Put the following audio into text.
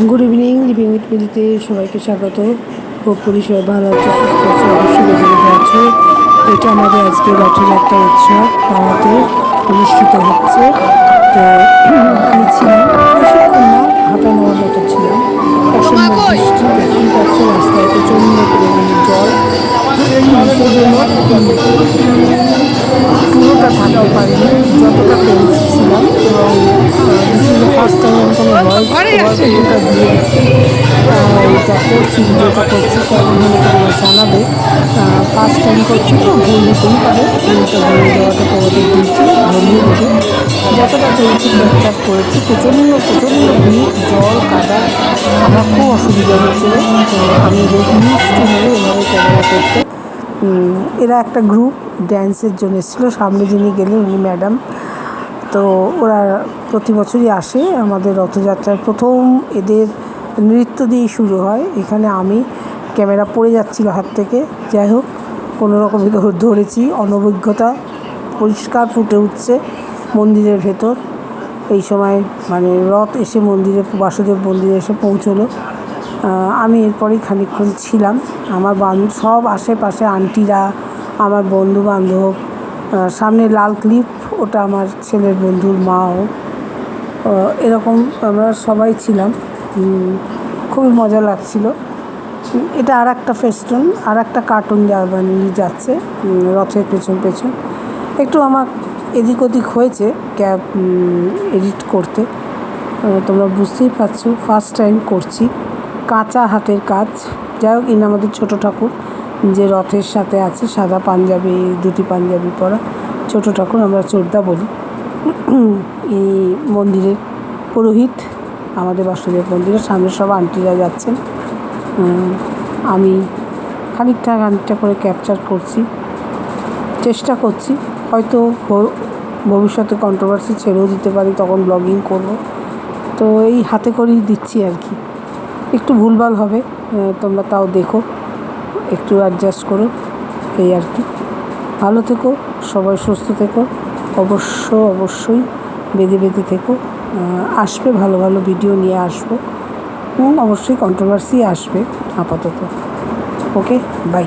Good evening, living with মিলিতে সবাইকে স্বাগত। Hopefully সবাই ভালো আছে, সুস্থ আছে, অবশ্যই বেঁধে আছে। এটা আমাদের আজকে রথযাত্রা উৎসব পাড়াতে অনুষ্ঠিত হচ্ছে। তো আমি ছিলাম বেশিক্ষণ না, হাঁটা নেওয়ার মতো ছিলাম। অসম্ভব বৃষ্টি, দেখতেই পাচ্ছ রাস্তায় প্রচণ্ড পরিমাণে জল। সেই জন্য পুরোটা থাকতে পারিনি, যতটা পেরেছিলাম। এবং this is the first time আমি কোনো ভয়েস ওভার দিয়ে এটা করছি, ভিডিওটা করছি। কেমন হলে তোমরা জানাবে। ফার্স্ট টাইম করছি তো ভুল হতেই পারে, ভুলটা ভুলে যাওয়াটা তোমাদের দিয়েছি, ধরিয়ে দেবে। যতটা পেরেছি ক্যাপচার করেছি। প্রচণ্ড ভিড়, জল কাদা, আমার খুব অসুবিধা হচ্ছিলো। তো আমি ইউজ টু হলে এভাবে ক্যামেরা করতে। এরা একটা গ্রুপ ড্যান্সের জন্য এসেছিলো, সামনে যিনি গেলেন উনি ম্যাডাম। তো ওরা প্রতি বছরই আসে আমাদের রথযাত্রার প্রথম। এদের নৃত্য দিয়েই শুরু হয়। এখানে আমি ক্যামেরা পড়ে যাচ্ছিল হাত থেকে, যাই হোক কোনো রকমই ধরেছি। অনভিজ্ঞতা পরিষ্কার ফুটে উঠছে মন্দিরের ভেতর। এই সময় মানে রথ এসে মন্দিরে, বাসুদেব মন্দিরে এসে পৌঁছলো। আমি এরপরেই খানিকক্ষণ ছিলাম। আমার সব আশেপাশে আন্টিরা, আমার বন্ধু বান্ধব, সামনে লাল ক্লিপ, ওটা আমার ছেলের বন্ধুর মাও, এরকম আমরা সবাই ছিলাম। খুবই মজা লাগছিল। এটা আর একটা ফেস্টুন, আর একটা কার্টুন যাচ্ছে রথের পেছন একটু আমার এদিক ওদিক হয়েছে ক্যাপ এডিট করতে। তোমরা বুঝতেই পারছো ফার্স্ট টাইম করছি, কাঁচা হাতের কাজ। যাই হোক, ইনি আমাদের ছোটো ঠাকুর যে রথের সাথে আছে, সাদা পাঞ্জাবি, দুটি পাঞ্জাবি পরা ছোটো ঠাকুর, আমরা চোরদা বলি। এই মন্দিরের পুরোহিত আমাদের বাসুদেব মন্দিরের সামনে সব আন্টিরা যাচ্ছেন। আমি খানিকটা করে ক্যাপচার করছি, চেষ্টা করছি। হয়তো ভবিষ্যতে কন্ট্রোভার্সি ছেড়েও দিতে পারি, তখন ব্লগিং করব। তো এই হাতে করেই দিচ্ছি আর কি। একটু ভুলভাল হবে, তোমরা তাও দেখো, একটু অ্যাডজাস্ট করো, এই আর কি। ভালো থেকো, সবাই সুস্থ থেকো, অবশ্যই বেঁধে থেকো। আসবে ভালো ভিডিও নিয়ে আসবো। অবশ্যই কন্ট্রোভার্সি আসবে আপাতত। ওকে, বাই।